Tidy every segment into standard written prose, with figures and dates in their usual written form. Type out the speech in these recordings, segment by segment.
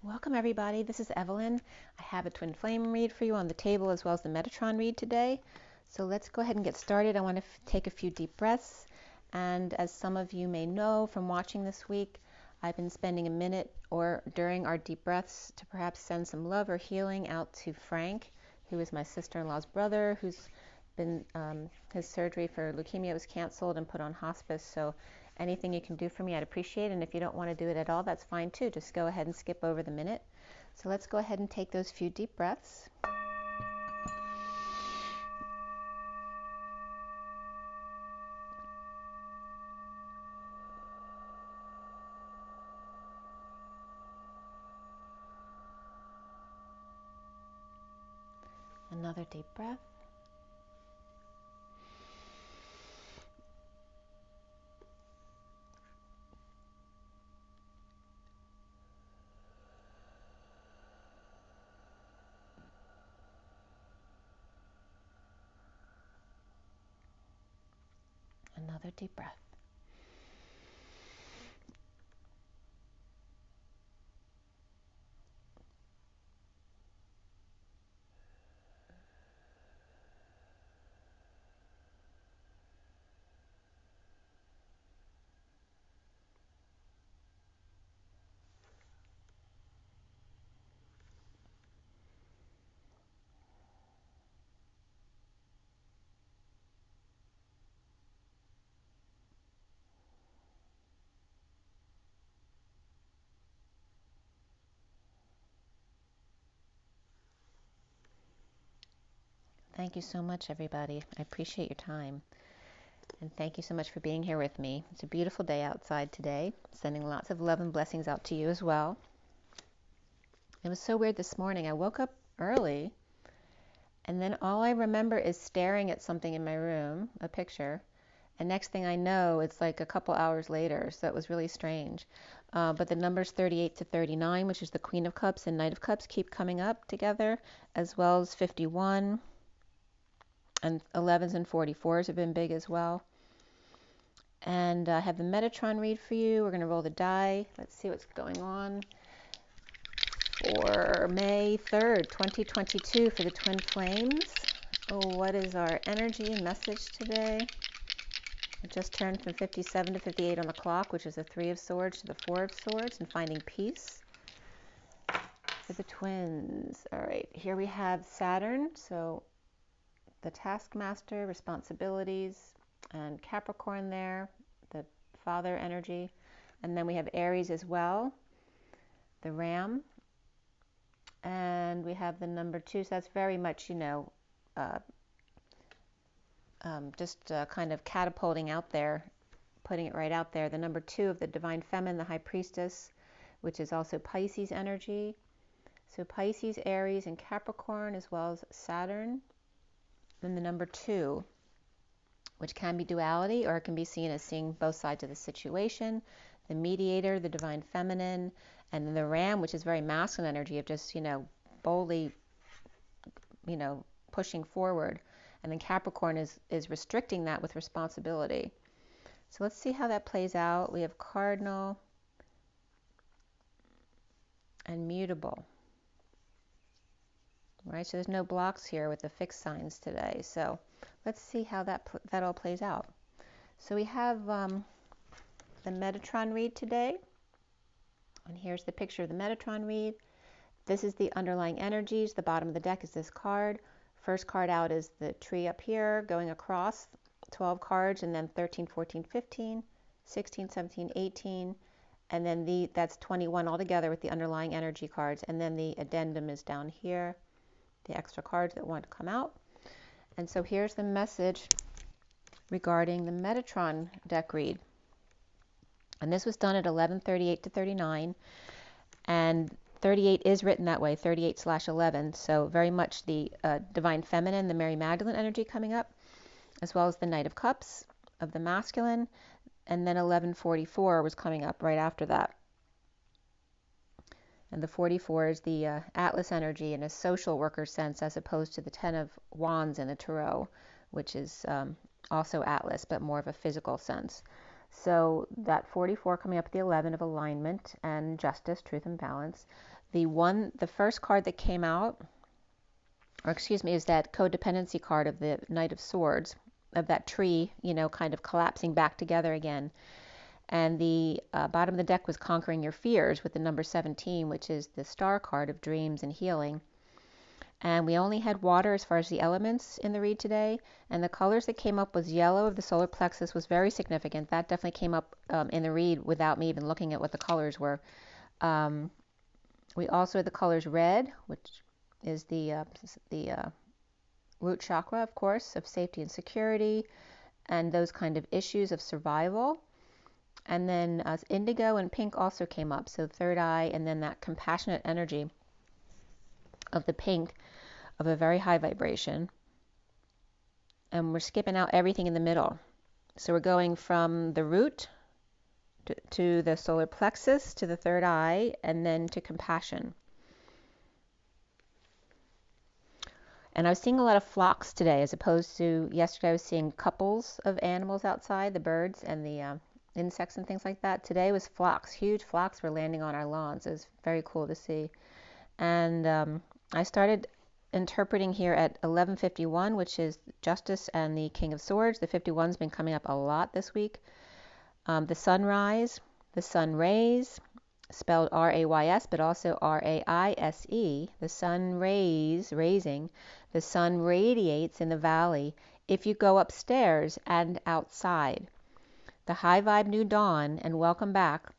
Welcome everybody, this is Evelyn. I have a twin flame read for you on the table as well as the Metatron read today. So let's go ahead and get started. I want to take a few deep breaths, and as some of you may know from watching this week, I've been spending a minute or during our deep breaths to perhaps send some love or healing out to Frank, who is my sister-in-law's brother, who's been his surgery for leukemia was canceled and put on hospice. So anything you can do for me, I'd appreciate it. And if you don't want to do it at all, that's fine too. Just go ahead and skip over the minute. So let's go ahead and take those few deep breaths. Another deep breath. Another deep breath. Thank you so much, everybody. I appreciate your time. And thank you so much for being here with me. It's a beautiful day outside today. Sending lots of love and blessings out to you as well. It was so weird this morning. I woke up early, and then all I remember is staring at something in my room, a picture. And next thing I know, it's like a couple hours later. So it was really strange. But the numbers 38 to 39, which is the Queen of Cups and Knight of Cups, keep coming up together, as well as 51. And 11s and 44s have been big as well. And I have the Metatron read for you. We're going to roll the die. Let's see what's going on for May 3rd, 2022 for the Twin Flames. Oh, what is our energy and message today? It just turned from 57 to 58 on the clock, which is the 3 of Swords to the 4 of Swords, and finding peace for the twins. All right, here we have Saturn. So the taskmaster, responsibilities, and Capricorn there, the father energy. And then we have Aries as well, the ram. And we have the number 2, so that's very much, you know, just kind of catapulting out there, putting it right out there. The number 2 of the Divine Feminine, the High Priestess, which is also Pisces energy. So Pisces, Aries, and Capricorn, as well as Saturn. Then the number 2, which can be duality, or it can be seen as seeing both sides of the situation. The mediator, the Divine Feminine, and then the ram, which is very masculine energy of just, you know, boldly, you know, pushing forward. And then Capricorn is restricting that with responsibility. So let's see how that plays out. We have cardinal and mutable. Right, so there's no blocks here with the fixed signs today. So let's see how that all plays out. So we have the Metatron read today. And here's the picture of the Metatron read. This is the underlying energies. The bottom of the deck is this card. First card out is the tree up here going across 12 cards, and then 13, 14, 15, 16, 17, 18, and then that's 21 altogether with the underlying energy cards. And then the addendum is down here, the extra cards that want to come out. And so here's the message regarding the Metatron deck read. And this was done at 11:38 to 39, and 38 is written that way, 38/11. So very much the Divine Feminine, the Mary Magdalene energy coming up, as well as the Knight of Cups of the masculine, and then 11:44 was coming up right after that. And the 44 is the Atlas energy in a social worker sense, as opposed to the 10 of Wands in the Tarot, which is also Atlas, but more of a physical sense. So that 44 coming up at the 11 of alignment and justice, truth and balance. The first card that came out, or excuse me, is that codependency card of the Knight of Swords, of that tree, kind of collapsing back together again. And the bottom of the deck was conquering your fears with the number 17, which is the star card of dreams and healing. And we only had water as far as the elements in the read today. And the colors that came up was yellow of the solar plexus was very significant. That definitely came up in the read without me even looking at what the colors were. We also had the colors red, which is the root chakra, of course, of safety and security, and those kind of issues of survival. And then indigo and pink also came up, so third eye, and then that compassionate energy of the pink of a very high vibration. And we're skipping out everything in the middle. So we're going from the root to the solar plexus, to the third eye, and then to compassion. And I was seeing a lot of flocks today, as opposed to yesterday I was seeing couples of animals outside, the birds and the insects and things like that. Today was flocks. Huge flocks were landing on our lawns. It was very cool to see. And I started interpreting here at 11:51, which is Justice and the King of Swords. The 51's been coming up a lot this week. The sunrise, the sun rays, spelled R-A-Y-S, but also R-A-I-S-E. The sun rays, raising. The sun radiates in the valley if you go upstairs and outside. The high vibe new dawn and welcome back,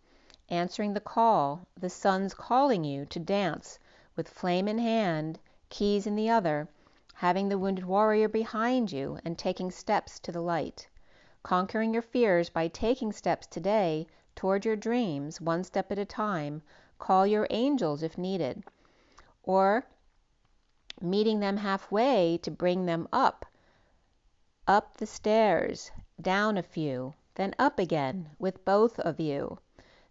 answering the call. The sun's calling you to dance with flame in hand, keys in the other, having the wounded warrior behind you and taking steps to the light. Conquering your fears by taking steps today toward your dreams, one step at a time. Call your angels if needed, or meeting them halfway to bring them up the stairs, down a few, then up again with both of you.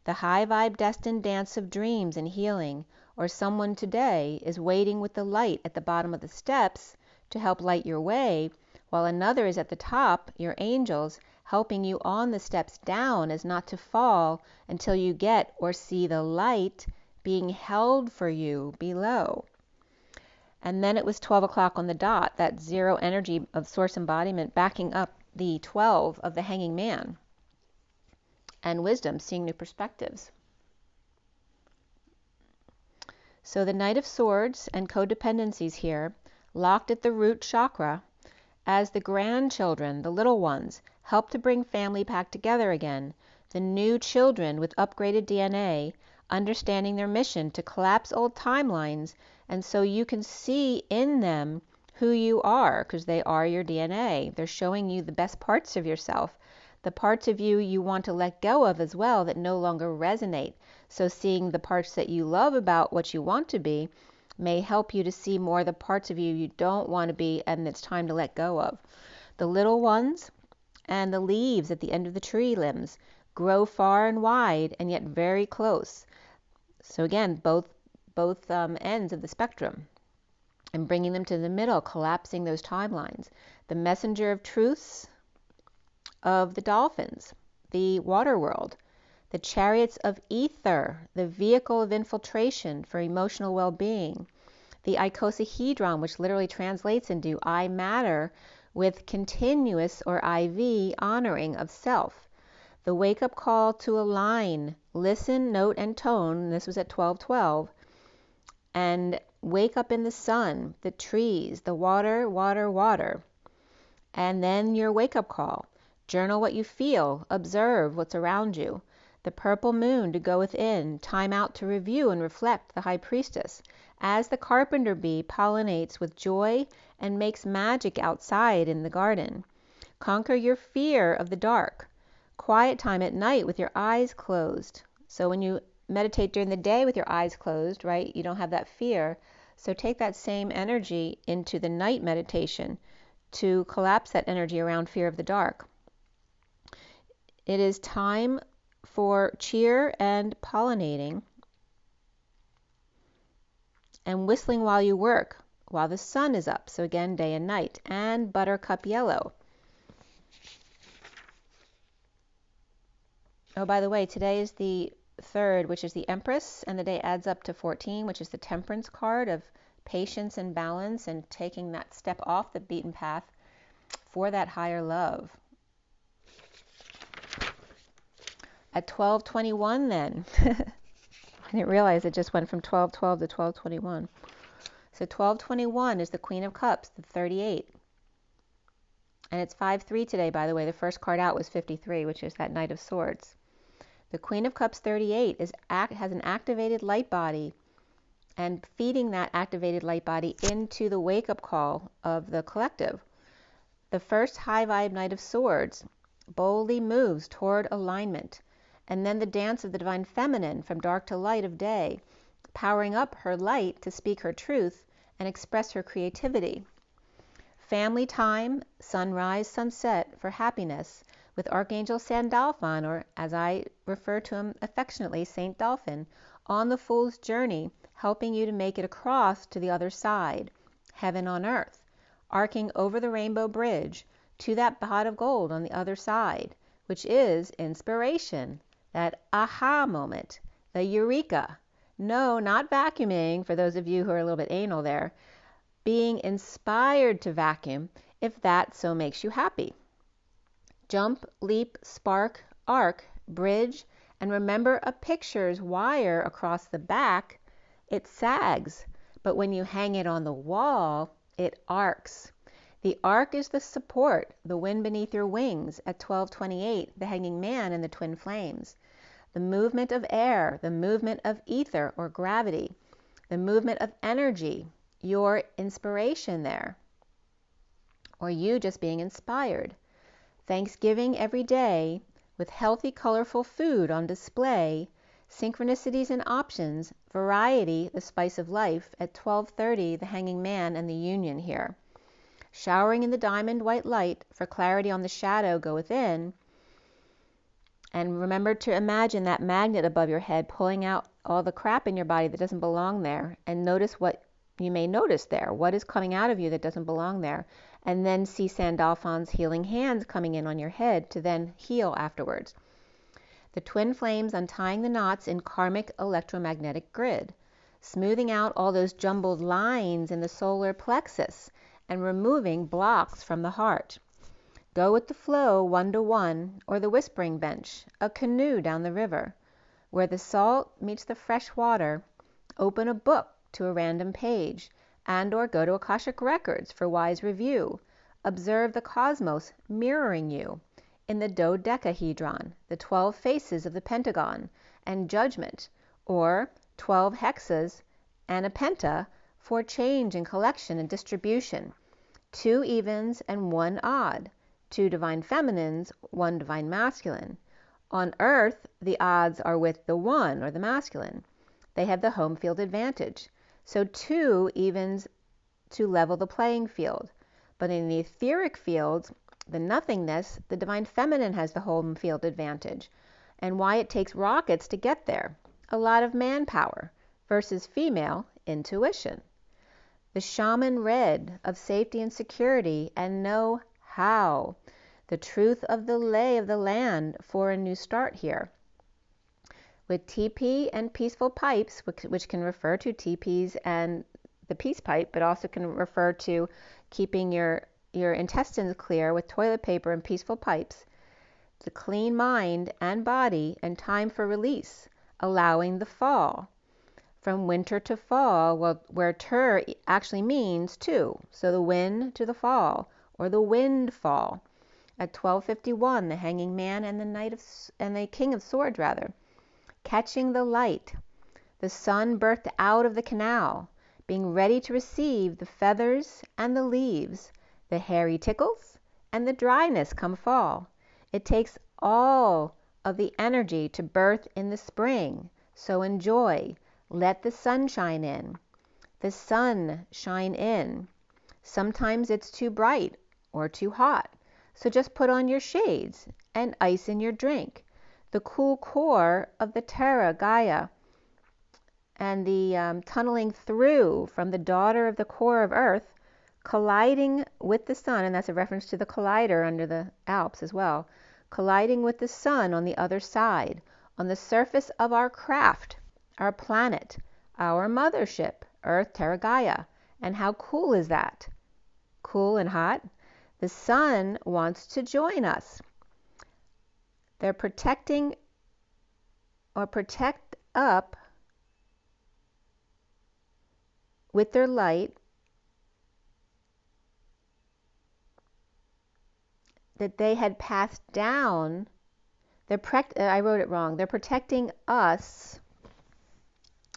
The high vibe destined dance of dreams and healing, or someone today is waiting with the light at the bottom of the steps to help light your way, while another is at the top, your angels, helping you on the steps down as not to fall until you get or see the light being held for you below. And then it was 12 o'clock on the dot, that zero energy of source embodiment backing up the 12 of the hanging man. And wisdom, seeing new perspectives. So the Knight of Swords and codependencies here, locked at the root chakra, as the grandchildren, the little ones, help to bring family back together again. The new children with upgraded DNA, understanding their mission to collapse old timelines, and so you can see in them who you are, because they are your DNA. They're showing you the best parts of yourself, the parts of you you want to let go of as well that no longer resonate. So seeing the parts that you love about what you want to be may help you to see more the parts of you you don't want to be and it's time to let go of. The little ones and the leaves at the end of the tree limbs grow far and wide and yet very close. So again, both ends of the spectrum, and bringing them to the middle, collapsing those timelines. The messenger of truths of the dolphins, the water world, the chariots of ether, the vehicle of infiltration for emotional well-being, the icosahedron, which literally translates into I matter, with continuous or IV honoring of self. The wake-up call to align, listen, note, and tone. This was at 12:12. And wake up in the sun, the trees, the water, water, water. And then your wake-up call. Journal what you feel. Observe what's around you. The purple moon to go within. Time out to review and reflect the high priestess. As the carpenter bee pollinates with joy and makes magic outside in the garden. Conquer your fear of the dark. Quiet time at night with your eyes closed. So when you meditate during the day with your eyes closed, right, you don't have that fear. So take that same energy into the night meditation to collapse that energy around fear of the dark. It is time for cheer and pollinating and whistling while you work, while the sun is up. So again, day and night. And buttercup yellow. Oh, by the way, today is the 3rd, which is the Empress, and the day adds up to 14, which is the Temperance card of patience and balance and taking that step off the beaten path for that higher love. At 12:21 then, I didn't realize it just went from 12:12 to 12:21. So 12:21 is the Queen of Cups, the 38. And it's 5-3 today, by the way. The first card out was 53, which is that Knight of Swords. The Queen of Cups 38 has an activated light body, and feeding that activated light body into the wake-up call of the collective. The first high vibe Knight of Swords boldly moves toward alignment, and then the dance of the Divine Feminine from dark to light of day, powering up her light to speak her truth and express her creativity. Family time, sunrise, sunset for happiness with Archangel Sandalphon, or as I refer to him affectionately, Saint Dolphin, on the Fool's journey, helping you to make it across to the other side, heaven on earth, arcing over the rainbow bridge to that pot of gold on the other side, which is inspiration, that aha moment, the eureka. No, not vacuuming, for those of you who are a little bit anal there, being inspired to vacuum if that so makes you happy. Jump, leap, spark, arc, bridge, and remember a picture's wire across the back, it sags, but when you hang it on the wall, it arcs. The arc is the support, the wind beneath your wings at 12:28, the hanging man and the twin flames. The movement of air, the movement of ether or gravity, the movement of energy, your inspiration there, or you just being inspired. Thanksgiving every day with healthy, colorful food on display, synchronicities and options, variety, the spice of life at 12:30, the hanging man and the union here. Showering in the diamond white light for clarity on the shadow go within. And remember to imagine that magnet above your head pulling out all the crap in your body that doesn't belong there, and notice what you may notice there. What is coming out of you that doesn't belong there? And then see Sandalphon's healing hands coming in on your head to then heal afterwards. The twin flames untying the knots in karmic electromagnetic grid, smoothing out all those jumbled lines in the solar plexus and removing blocks from the heart. Go with the flow 1-to-1, or the whispering bench, a canoe down the river. Where the salt meets the fresh water, open a book to a random page, and or go to Akashic Records for wise review. Observe the cosmos mirroring you in the dodecahedron, the 12 faces of the pentagon, and judgment, or 12 hexas and a penta for change and collection and distribution. 2 evens and 1 odd, 2 divine feminines, 1 divine masculine. On earth, the odds are with the 1 or the masculine. They have the home field advantage. So 2 evens to level the playing field. But in the etheric fields, the nothingness, the divine feminine has the home field advantage. And why it takes rockets to get there. A lot of manpower versus female intuition. The shaman red of safety and security and know how. The truth of the lay of the land for a new start here. With TP and peaceful pipes, which can refer to TPs and the peace pipe, but also can refer to keeping your intestines clear with toilet paper and peaceful pipes. The clean mind and body and time for release, allowing the fall. From winter to fall, where ter actually means 2. So the wind to the fall, or the wind fall. At 12:51, the hanging man and the king of swords rather. Catching the light, the sun birthed out of the canal, being ready to receive the feathers and the leaves, the hairy tickles and the dryness come fall. It takes all of the energy to birth in the spring, so enjoy. Let the sun shine in. The sun shine in. Sometimes it's too bright or too hot, so just put on your shades and ice in your drink. The cool core of the Terra Gaia and the tunneling through from the daughter of the core of Earth, colliding with the sun, and that's a reference to the collider under the Alps as well, colliding with the sun on the other side, on the surface of our craft, our planet, our mothership, Earth Terra Gaia. And how cool is that? Cool and hot? The sun wants to join us. They're protecting or protect up with their light that they had passed down. I wrote it wrong. They're protecting us.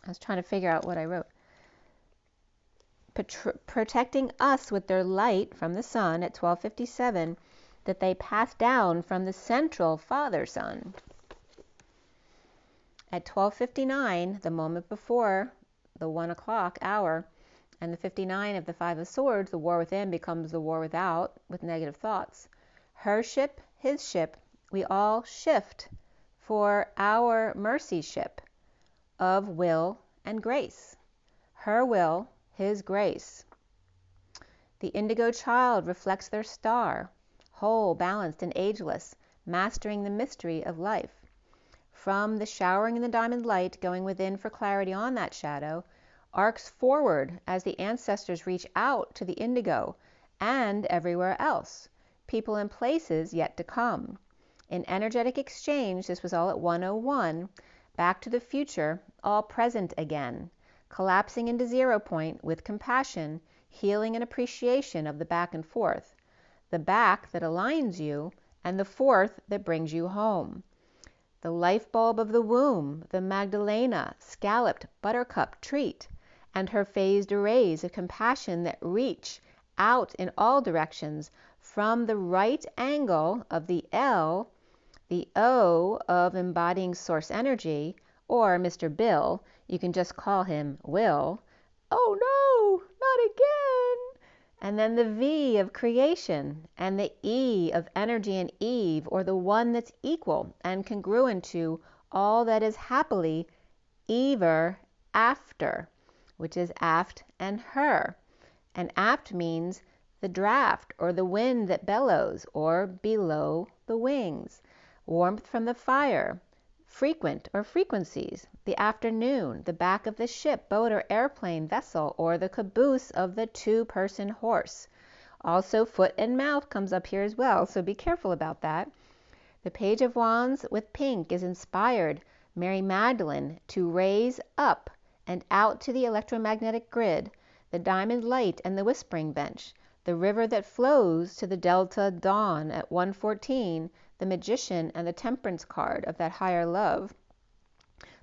I was trying to figure out what I wrote. Protecting us with their light from the sun at 12:57 that they passed down from the central Father Sun. At 12:59, the moment before the 1 o'clock hour, and the 59 of the Five of Swords, the war within becomes the war without, with negative thoughts. Her ship, his ship, we all shift for our mercy ship of will and grace. Her will, his grace. The indigo child reflects their star, whole, balanced, and ageless, mastering the mystery of life. From the showering in the diamond light, going within for clarity on that shadow, arcs forward as the ancestors reach out to the indigo and everywhere else, people and places yet to come. In energetic exchange, this was all at 1:01, back to the future, all present again, collapsing into 0 point with compassion, healing and appreciation of the back and forth, the back that aligns you and the forth that brings you home. The life bulb of the womb, the Magdalena, scalloped buttercup treat, and her phased arrays of compassion that reach out in all directions from the right angle of the L, the O of embodying source energy, or Mr. Bill, you can just call him Will. Oh no, not again! And then the V of creation, and the E of energy and Eve, or the one that's equal and congruent to all that is happily ever after, which is aft and her. And aft means the draft, or the wind that bellows, or below the wings. Warmth from the fire, frequent or frequencies, the afternoon, the back of the ship, boat, or airplane, vessel, or the caboose of the two-person horse. Also, foot and mouth comes up here as well, so be careful about that. The Page of Wands with pink is inspired Mary Magdalene to raise up and out to the electromagnetic grid, the diamond light and the whispering bench, the river that flows to the delta dawn at 1:14, the magician and the temperance card of that higher love.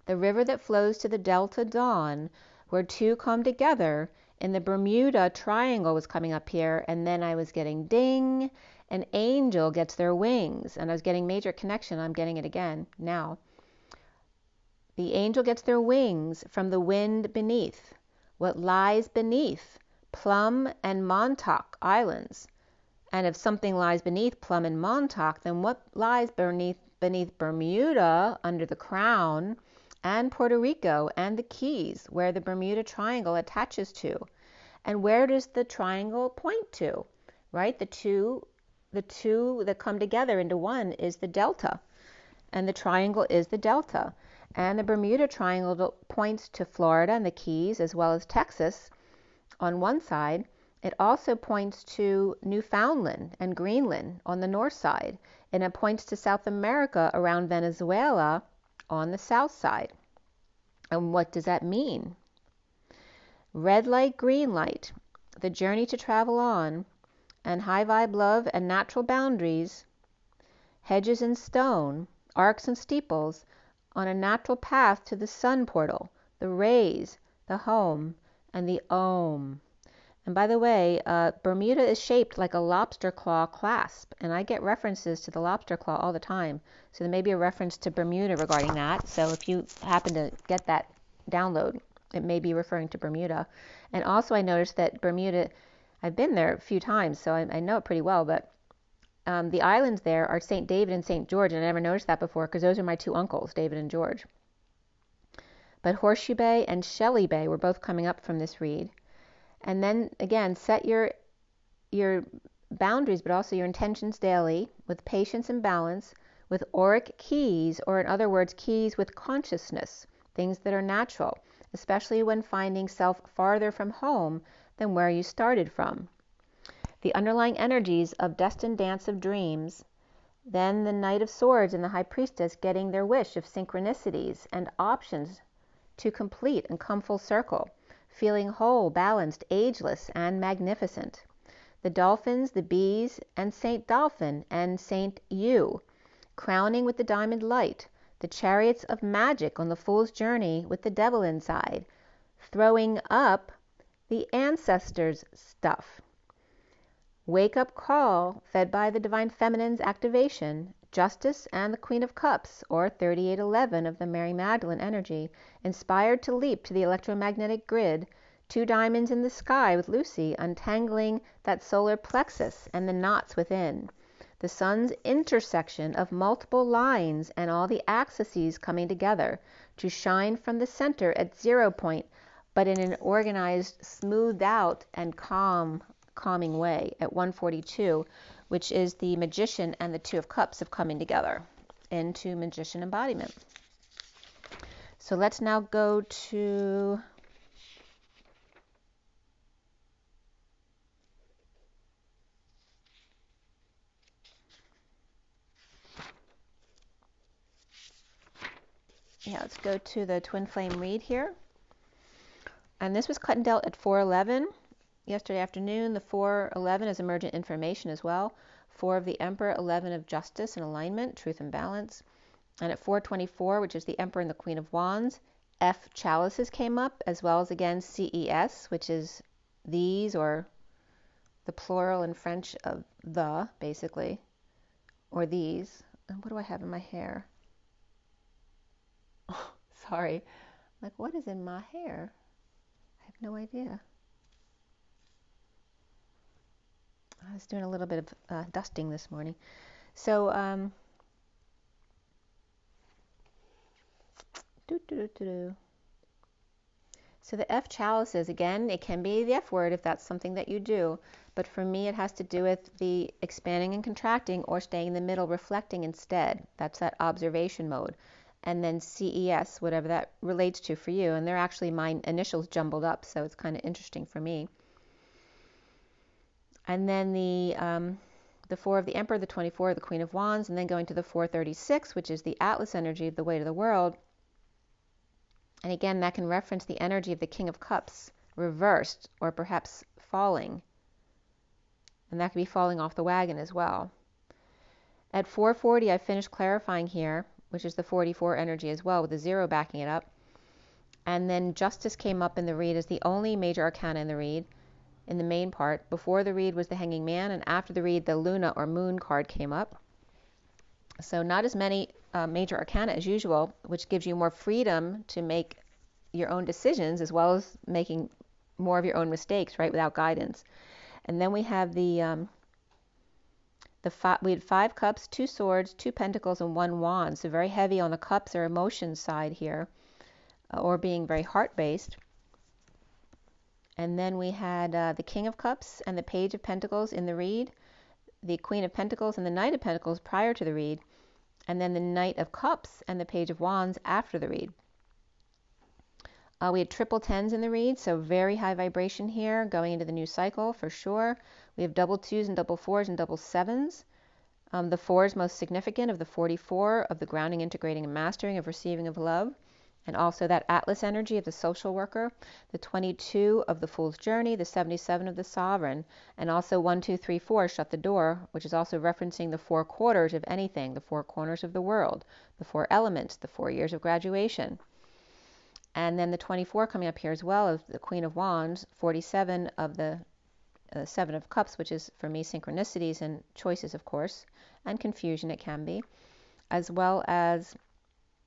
The river that flows to the delta dawn, where two come together in the Bermuda Triangle was coming up here, and then I was getting ding, an angel gets their wings, and I was getting major connection. I'm getting it again now. The angel gets their wings from the wind beneath. What lies beneath Plum and Montauk Islands. And if something lies beneath Plum and Montauk, then what lies beneath Bermuda, under the crown, and Puerto Rico and the Keys, where the Bermuda Triangle attaches to? And where does the triangle point to? Right? The two that come together into one is the delta, and the triangle is the delta. And the Bermuda Triangle points to Florida and the Keys, as well as Texas on one side. It also points to Newfoundland and Greenland on the north side, and it points to South America around Venezuela on the south side. And what does that mean? Red light, green light, the journey to travel on, and high vibe love and natural boundaries, hedges and stone, arcs and steeples, on a natural path to the sun portal, the rays, the home, and the Om. And by the way, Bermuda is shaped like a lobster claw clasp, and I get references to the lobster claw all the time. So there may be a reference to Bermuda regarding that. So if you happen to get that download, it may be referring to Bermuda. And also I noticed that Bermuda, I've been there a few times, so I know it pretty well, but the islands there are St. David and St. George, and I never noticed that before because those are my two uncles, David and George. But Horseshoe Bay and Shelley Bay were both coming up from this read. And then again, set your boundaries, but also your intentions daily, with patience and balance, with auric keys, or in other words, keys with consciousness, things that are natural, especially when finding self farther from home than where you started from. The underlying energies of destined dance of dreams, then the Knight of Swords and the High Priestess getting their wish of synchronicities and options to complete and come full circle, feeling whole, balanced, ageless, and magnificent. The dolphins, the bees, and Saint Dolphin and Saint You, crowning with the diamond light, the chariots of magic on the fool's journey with the devil inside, throwing up the ancestors' stuff. Wake up call, fed by the Divine Feminine's activation, Justice and the Queen of Cups, or 3811 of the Mary Magdalene energy, inspired to leap to the electromagnetic grid, 2 diamonds in the sky with Lucy, untangling that solar plexus and the knots within. The sun's intersection of multiple lines and all the axes coming together to shine from the center at 0 point, but in an organized, smoothed out, and calming way at 142, which is the Magician and the 2 of Cups of coming together into Magician embodiment. So let's now go to let's go to the Twin Flame read here. And this was cut and dealt at 411 yesterday afternoon. The 411 is emergent information as well. 4 of the Emperor, 11 of Justice and alignment, truth and balance. And at 424, which is the Emperor and the Queen of Wands, F chalices came up, as well as again CES, which is these, or the plural in French of the, basically, or these. And what do I have in my hair? Oh, sorry. Like, what is in my hair? I have no idea. I was doing a little bit of dusting this morning. So, So the F chalices, again, it can be the F word if that's something that you do. But for me, it has to do with the expanding and contracting or staying in the middle, reflecting instead. That's that observation mode. And then CES, whatever that relates to for you. And they're actually my initials jumbled up, so it's kind of interesting for me. And then the 4 of the Emperor, the 24 of the Queen of Wands, and then going to the 436, which is the Atlas energy of the weight of the world. And again, that can reference the energy of the King of Cups, reversed, or perhaps falling. And that could be falling off the wagon as well. At 440, I finished clarifying here, which is the 44 energy as well, with the 0 backing it up. And then Justice came up in the read as the only major arcana in the read, in the main part. Before the read was the Hanging Man, and after the read, the Luna or Moon card came up. So not as many major arcana as usual, which gives you more freedom to make your own decisions, as well as making more of your own mistakes, right, without guidance. And then we have we had 5 cups, 2 swords, 2 pentacles, and 1 wand. So very heavy on the cups or emotion side here, or being very heart-based. And then we had the King of Cups and the Page of Pentacles in the read, the Queen of Pentacles and the Knight of Pentacles prior to the read, and then the Knight of Cups and the Page of Wands after the read. We had triple 10s in the read, so very high vibration here, going into the new cycle for sure. We have double 2s and double 4s and double 7s. The 4 is most significant of the 44 of the grounding, integrating, and mastering of receiving of love, and also that Atlas energy of the social worker, the 22 of the Fool's Journey, the 77 of the Sovereign, and also 1, 2, 3, 4, shut the door, which is also referencing the 4 quarters of anything, the 4 corners of the world, the 4 elements, the 4 years of graduation. And then the 24 coming up here as well of the Queen of Wands, 47 of the 7 of Cups, which is for me synchronicities and choices, of course, and confusion it can be, as well as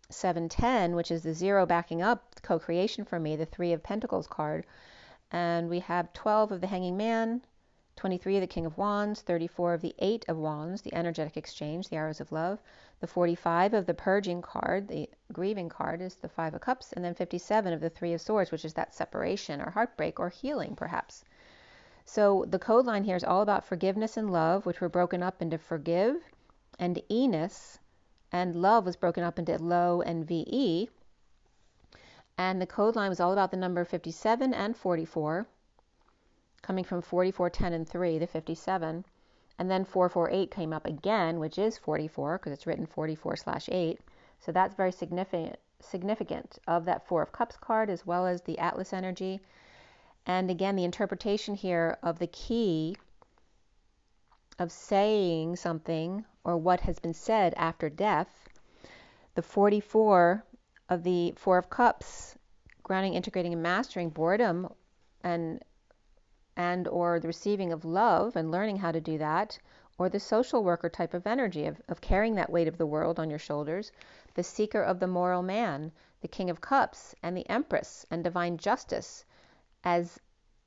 710, which is the 0 backing up co-creation for me, the 3 of Pentacles card. And we have 12 of the Hanging Man, 23 of the King of Wands, 34 of the 8 of Wands, the energetic exchange, the arrows of love, the 45 of the Purging card, the grieving card is the 5 of Cups, and then 57 of the 3 of Swords, which is that separation or heartbreak or healing perhaps. So the code line here is all about forgiveness and love, which were broken up into forgive and E-ness, and love was broken up into lo and VE. And the code line was all about the number 57 and 44, coming from 44, 10, and 3, the 57. And then 448 came up again, which is 44, because it's written 44/8. So that's very significant of that Four of Cups card, as well as the Atlas energy. And again, the interpretation here of the key of saying something or what has been said after death. The 44 of the Four of Cups, grounding, integrating, and mastering boredom and or the receiving of love and learning how to do that, or the social worker type of energy of carrying that weight of the world on your shoulders. The seeker of the moral man, the King of Cups, and the Empress and divine justice as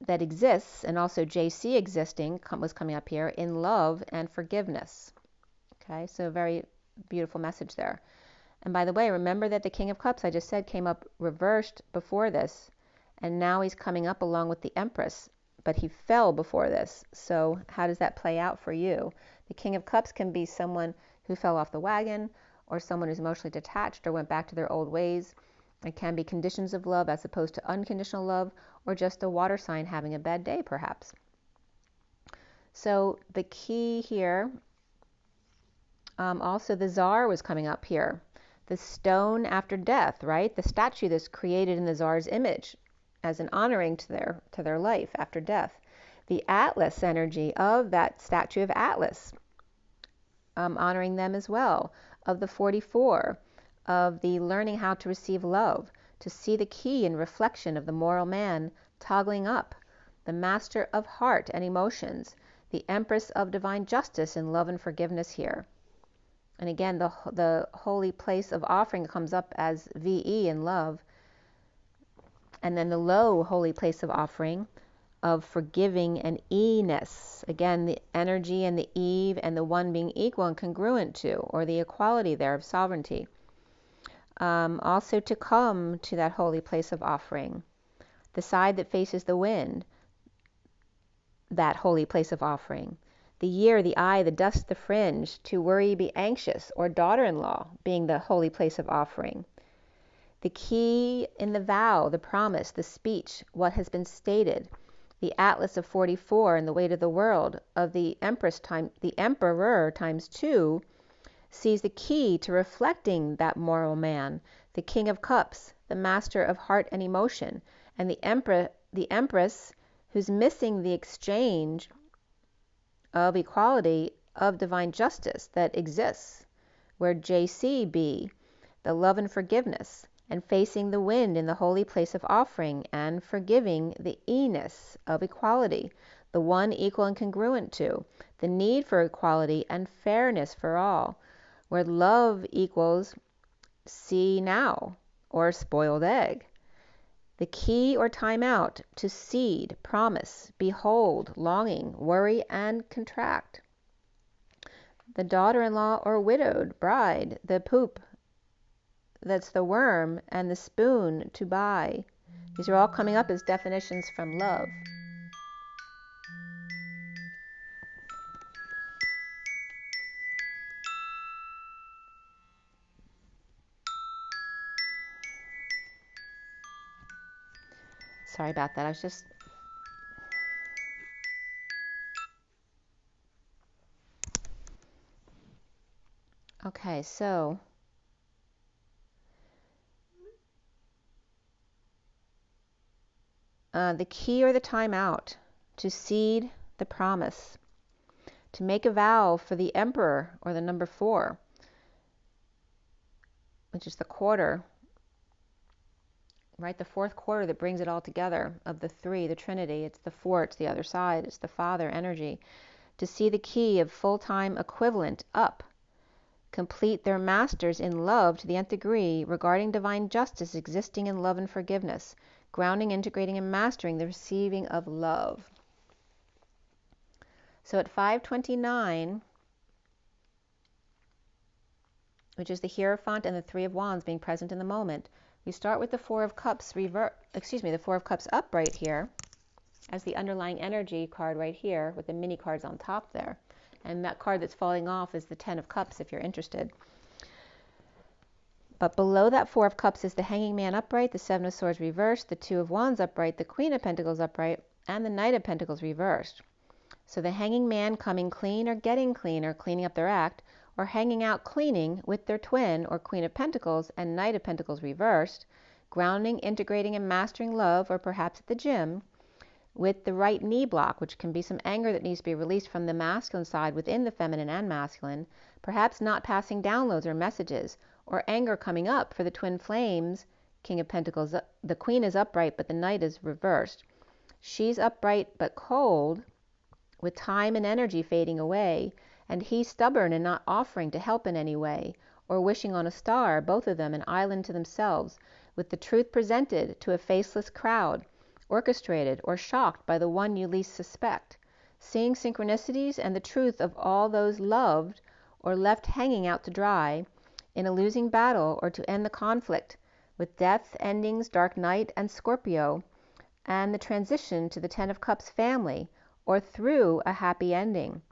that exists, and also JC existing was coming up here in love and forgiveness. Okay, so a very beautiful message there. And by the way, remember that the King of Cups, I just said, came up reversed before this, and now he's coming up along with the Empress, but he fell before this. So how does that play out for you? The King of Cups can be someone who fell off the wagon, or someone who's emotionally detached or went back to their old ways. It can be conditions of love as opposed to unconditional love, or just a water sign having a bad day, perhaps. So the key here, also the Tsar was coming up here. The stone after death, right? The statue that's created in the Tsar's image as an honoring to their life after death. The Atlas energy of that statue of Atlas, honoring them as well. Of the 44, of the learning how to receive love, to see the key and reflection of the moral man toggling up, the master of heart and emotions, the Empress of divine justice in love and forgiveness here. And again, the holy place of offering comes up as VE in love. And then the low holy place of offering of forgiving and E-ness. Again, the energy and the Eve and the one being equal and congruent to, or the equality there of sovereignty. Also to come to that holy place of offering. The side that faces the wind, that holy place of offering. The year, the eye, the dust, the fringe, to worry, be anxious, or daughter-in-law being the holy place of offering. The key in the vow, the promise, the speech, what has been stated. The Atlas of 44 and the weight of the world of the Empress the Emperor times 2 sees the key to reflecting that moral man, the King of Cups, the master of heart and emotion, and the Empress who's missing the exchange of equality of divine justice that exists, where JC be, the love and forgiveness, and facing the wind in the holy place of offering and forgiving the E-ness of equality, the one equal and congruent to, the need for equality and fairness for all, where love equals see now, or spoiled egg. The key or time out to seed, promise, behold, longing, worry, and contract. The daughter-in-law or widowed bride, the poop, that's the worm, and the spoon to buy. These are all coming up as definitions from love. Sorry about that. I was just... Okay, so... the key or the time out to seed the promise, to make a vow for the Emperor or the number 4, which is the quarter, right? The fourth quarter that brings it all together of the 3, the Trinity. It's the 4, it's the other side, it's the Father energy. To see the key of full-time equivalent up, complete their masters in love to the nth degree regarding divine justice existing in love and forgiveness, grounding, integrating, and mastering the receiving of love. So at 529, which is the Hierophant and the 3 of Wands being present in the moment, we start with the 4 of Cups the 4 of Cups upright here, as the underlying energy card right here with the mini cards on top there. And that card that's falling off is the 10 of Cups if you're interested. But below that 4 of Cups is the Hanging Man upright, the 7 of Swords reversed, the 2 of Wands upright, the Queen of Pentacles upright, and the Knight of Pentacles reversed. So the Hanging Man coming clean or getting clean or cleaning up their act, or hanging out cleaning with their twin or Queen of Pentacles and Knight of Pentacles reversed, grounding, integrating, and mastering love, or perhaps at the gym, with the right knee block, which can be some anger that needs to be released from the masculine side within the feminine and masculine, perhaps not passing downloads or messages, or anger coming up for the twin flames, King of Pentacles. The Queen is upright, but the Knight is reversed. She's upright but cold, with time and energy fading away, and he's stubborn and not offering to help in any way, or wishing on a star, both of them an island to themselves, with the truth presented to a faceless crowd, orchestrated or shocked by the one you least suspect, seeing synchronicities and the truth of all those loved or left hanging out to dry in a losing battle or to end the conflict, with death, endings, dark night, and Scorpio, and the transition to the 10 of Cups family, or through a happy ending,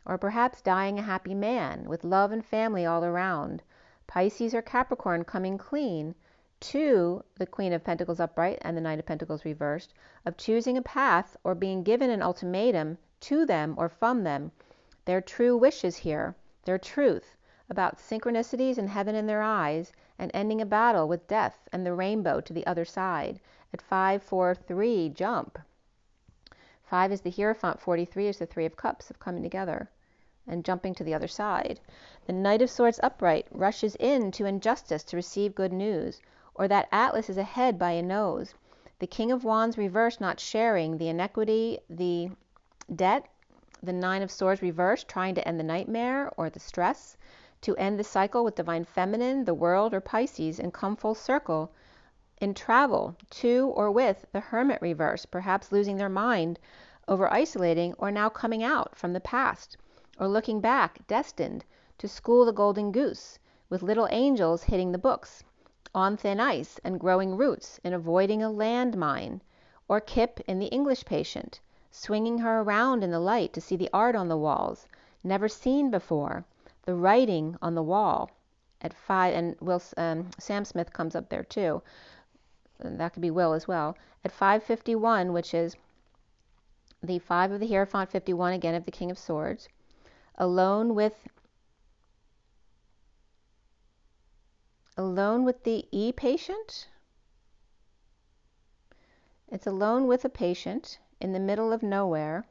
or perhaps dying a happy man with love and family all around. Pisces or Capricorn coming clean to the Queen of Pentacles upright and the Knight of Pentacles reversed, of choosing a path or being given an ultimatum to them or from them, their true wishes here, their truth about synchronicities and heaven in their eyes, and ending a battle with death and the rainbow to the other side. At 5, 4, 3, jump. 5 is the Hierophant, 43 is the 3 of Cups of coming together and jumping to the other side. The Knight of Swords upright rushes into injustice to receive good news, or that Atlas is ahead by a nose. The King of Wands reversed, not sharing the inequity, the debt. The 9 of Swords reversed, trying to end the nightmare or the stress, to end the cycle with Divine Feminine, the World, or Pisces, and come full circle in travel to or with the Hermit reverse, perhaps losing their mind over isolating, or now coming out from the past, or looking back, destined to school the golden goose, with little angels hitting the books, on thin ice and growing roots in avoiding a landmine, or Kip in the English Patient, swinging her around in the light to see the art on the walls, never seen before, the writing on the wall. At 5, and Sam Smith comes up there too. And that could be Will as well. At 551, which is the 5 of the Hierophant, 51 again of the King of Swords, alone with the E-patient. It's alone with a patient in the middle of nowhere.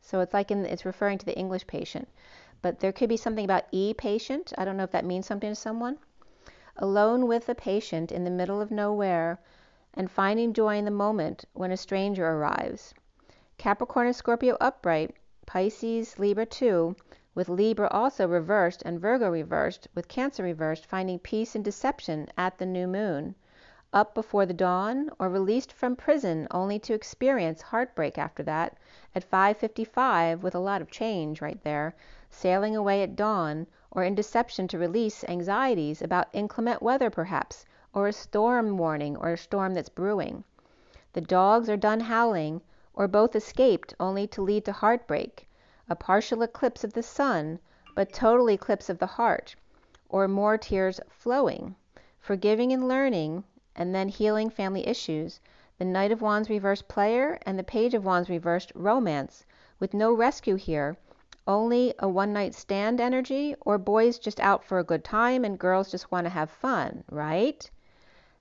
So it's like it's referring to the English Patient. But there could be something about E-patient. I don't know if that means something to someone. Alone with a patient in the middle of nowhere and finding joy in the moment when a stranger arrives. Capricorn and Scorpio upright, Pisces, Libra too, with Libra also reversed and Virgo reversed, with Cancer reversed, finding peace in deception at the new moon. Up before the dawn, or released from prison only to experience heartbreak after that, at 5:55, with a lot of change right there, sailing away at dawn, or in deception to release anxieties about inclement weather perhaps, or a storm warning, or a storm that's brewing. The dogs are done howling, or both escaped only to lead to heartbreak, a partial eclipse of the sun, but total eclipse of the heart, or more tears flowing, forgiving and learning, and then healing family issues. The Knight of Wands reversed player, and the Page of Wands reversed romance, with no rescue here, only a one-night stand energy, or boys just out for a good time and girls just want to have fun, right?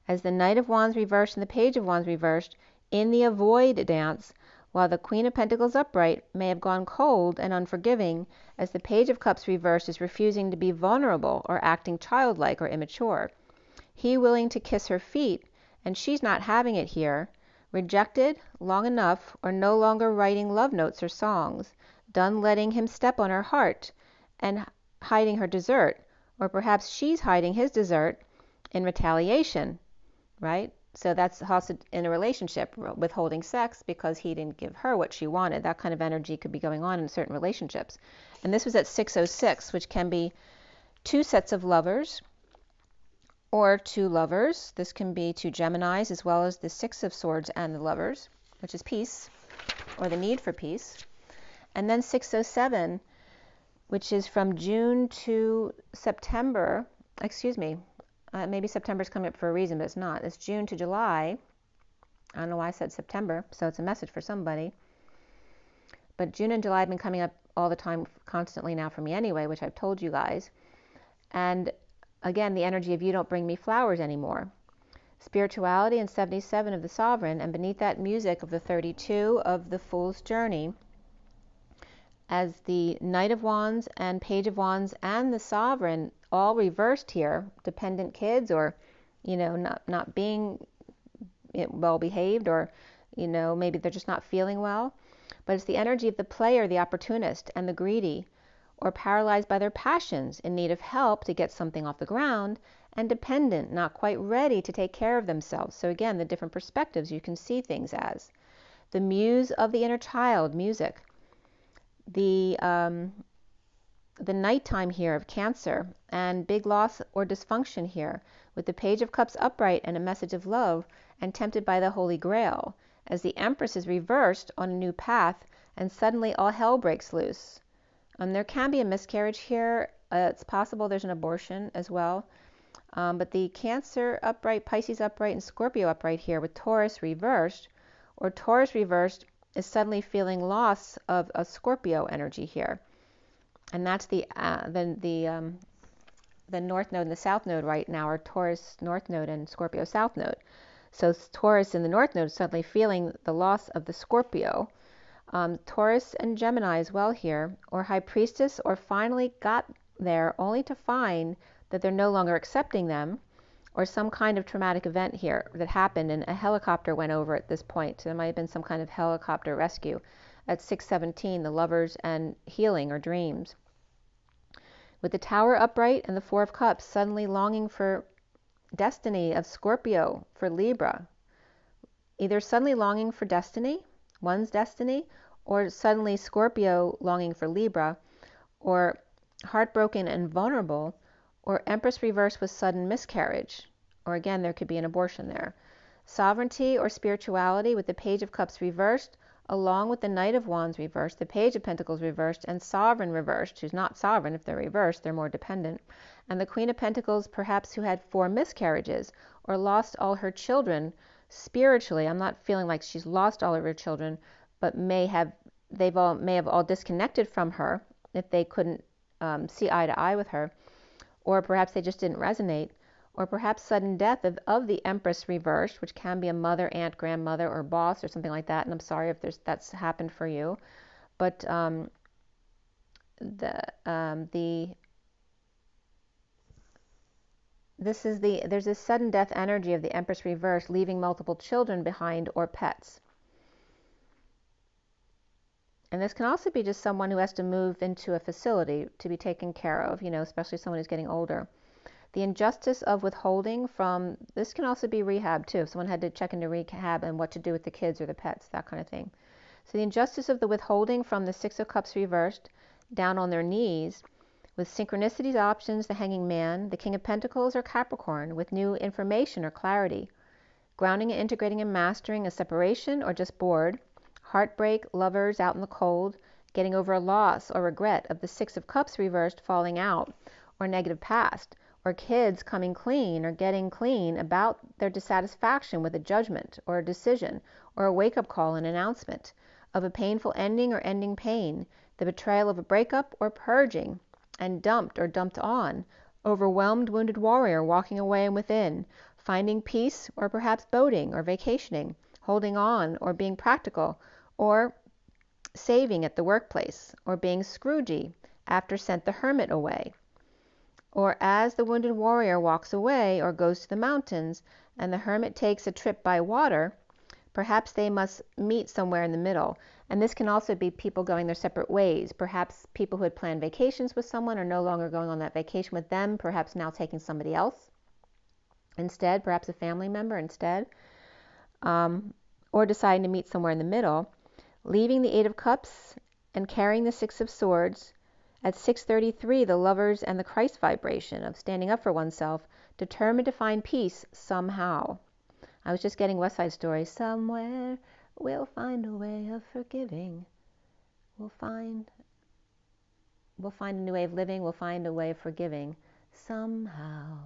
As the Knight of Wands reversed and the Page of Wands reversed, in the avoid dance, while the Queen of Pentacles upright may have gone cold and unforgiving, as the Page of Cups reversed is refusing to be vulnerable or acting childlike or immature. He willing to kiss her feet, and she's not having it here. Rejected long enough, or no longer writing love notes or songs, done letting him step on her heart and hiding her dessert, or perhaps she's hiding his dessert in retaliation, right? So that's also in a relationship, withholding sex because he didn't give her what she wanted. That kind of energy could be going on in certain relationships. And this was at 6:06, which can be two sets of lovers or two lovers. This can be two Geminis as well as the 6 of Swords and the lovers. which is peace, or the need for peace. And then 607, which is from June to September, maybe September's coming up for a reason, but it's not. It's June to July. I don't know why I said September, so it's a message for somebody. But June and July have been coming up all the time, constantly now for me anyway, which I've told you guys. And again, the energy of you don't bring me flowers anymore. Spirituality and 77 of the Sovereign, and beneath that music of the 32 of the Fool's Journey, as the Knight of Wands and Page of Wands and the Sovereign all reversed here, dependent kids, or not being well behaved, or maybe they're just not feeling well. But it's the energy of the player, the opportunist, and the greedy, or paralyzed by their passions, in need of help to get something off the ground, and dependent, not quite ready to take care of themselves. So again, the different perspectives you can see things as. The muse of the inner child, music. The nighttime here of Cancer, and big loss or dysfunction here, with the Page of Cups upright and a message of love, and tempted by the Holy Grail, as the Empress is reversed on a new path, and suddenly all hell breaks loose. There can be a miscarriage here. It's possible there's an abortion as well. But the Cancer upright, Pisces upright, and Scorpio upright here with Taurus reversed, or Taurus reversed is suddenly feeling loss of a Scorpio energy here. And that's the North Node and the South Node right now are Taurus North Node and Scorpio South Node. So Taurus in the North Node is suddenly feeling the loss of the Scorpio. Taurus and Gemini as well here, or High Priestess, or finally got there only to find that they're no longer accepting them, or some kind of traumatic event here that happened, and a helicopter went over at this point. So there might have been some kind of helicopter rescue. At 617, the Lovers and healing or dreams. With the Tower upright and the Four of Cups, suddenly longing for destiny of Scorpio for Libra. Either suddenly longing for destiny, one's destiny, or suddenly Scorpio longing for Libra, or heartbroken and vulnerable, or Empress reversed with sudden miscarriage, or again, there could be an abortion there. Sovereignty or spirituality with the Page of Cups reversed, along with the Knight of Wands reversed, the Page of Pentacles reversed, and Sovereign reversed, who's not sovereign. If they're reversed, they're more dependent. And the Queen of Pentacles, perhaps, who had 4 miscarriages, or lost all her children spiritually. I'm not feeling like she's lost all of her children, but may have all disconnected from her if they couldn't see eye to eye with her, or perhaps they just didn't resonate, or perhaps sudden death of the Empress reversed, which can be a mother, aunt, grandmother, or boss, or something like that. And I'm sorry if that's happened for you, but there's this sudden death energy of the Empress reversed, leaving multiple children behind or pets. And this can also be just someone who has to move into a facility to be taken care of, especially someone who's getting older. The injustice of withholding from, this can also be rehab too. If someone had to check into rehab and what to do with the kids or the pets, that kind of thing. So the injustice of the withholding from the Six of Cups reversed, down on their knees, with synchronicities, options, the Hanging Man, the King of Pentacles, or Capricorn, with new information or clarity. Grounding and integrating and mastering a separation, or just bored. Heartbreak, lovers out in the cold, getting over a loss or regret of the Six of Cups reversed, falling out, or negative past, or kids coming clean or getting clean about their dissatisfaction with a judgment or a decision, or a wake-up call and announcement of a painful ending or ending pain, the betrayal of a breakup or purging, and dumped or dumped on, overwhelmed wounded warrior walking away and within, finding peace, or perhaps boating or vacationing, holding on or being practical, or saving at the workplace, or being Scroogey after sent the hermit away. Or as the wounded warrior walks away or goes to the mountains and the hermit takes a trip by water, perhaps they must meet somewhere in the middle. And this can also be people going their separate ways. Perhaps people who had planned vacations with someone are no longer going on that vacation with them, perhaps now taking somebody else instead, perhaps a family member instead, or deciding to meet somewhere in the middle. Leaving the Eight of Cups and carrying the Six of Swords. At 6:33, the Lovers and the Christ vibration of standing up for oneself, determined to find peace somehow. I was just getting West Side Story. Somewhere We'll find a way of forgiving. We'll find a new way of living. We'll find a way of forgiving. Somehow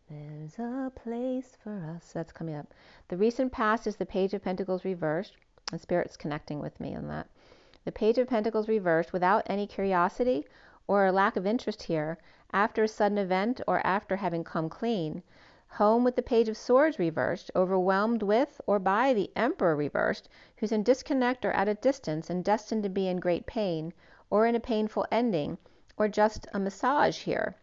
there's a place for us. That's coming up. The recent past is the Page of Pentacles reversed. And Spirit's connecting with me on that. The Page of Pentacles reversed without any curiosity or a lack of interest here, after a sudden event or after having come clean. Home with the Page of Swords reversed, overwhelmed with or by the Emperor reversed, who's in disconnect or at a distance and destined to be in great pain, or in a painful ending, or just a massage here.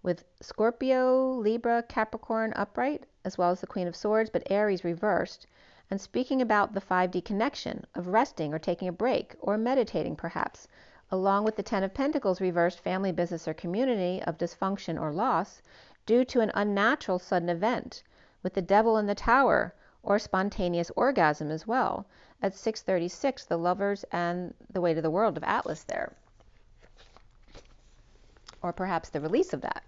With Scorpio, Libra, Capricorn upright, as well as the Queen of Swords, but Aries reversed, and speaking about the 5D connection of resting or taking a break or meditating perhaps, along with the 10 of Pentacles reversed, family, business, or community of dysfunction or loss due to an unnatural sudden event, with the Devil in the Tower, or spontaneous orgasm as well. At 636, the Lovers and the Weight of the World of Atlas there. Or perhaps the release of that.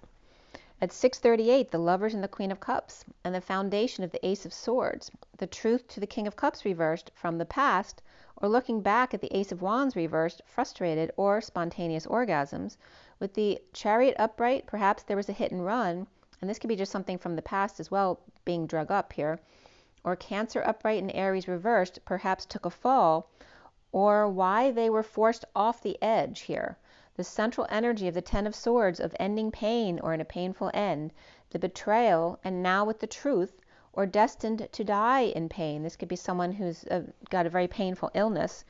At 638, the Lovers and the Queen of Cups, and the foundation of the Ace of Swords, the truth to the King of Cups reversed from the past, or looking back at the Ace of Wands reversed, frustrated or spontaneous orgasms. With the Chariot upright, perhaps there was a hit and run, and this could be just something from the past as well, being drug up here. Or Cancer upright and Aries reversed, perhaps took a fall, or why they were forced off the edge here. The central energy of the 10 of Swords of ending pain or in a painful end, the betrayal, and now with the truth, or destined to die in pain. This could be someone who's got a very painful illness.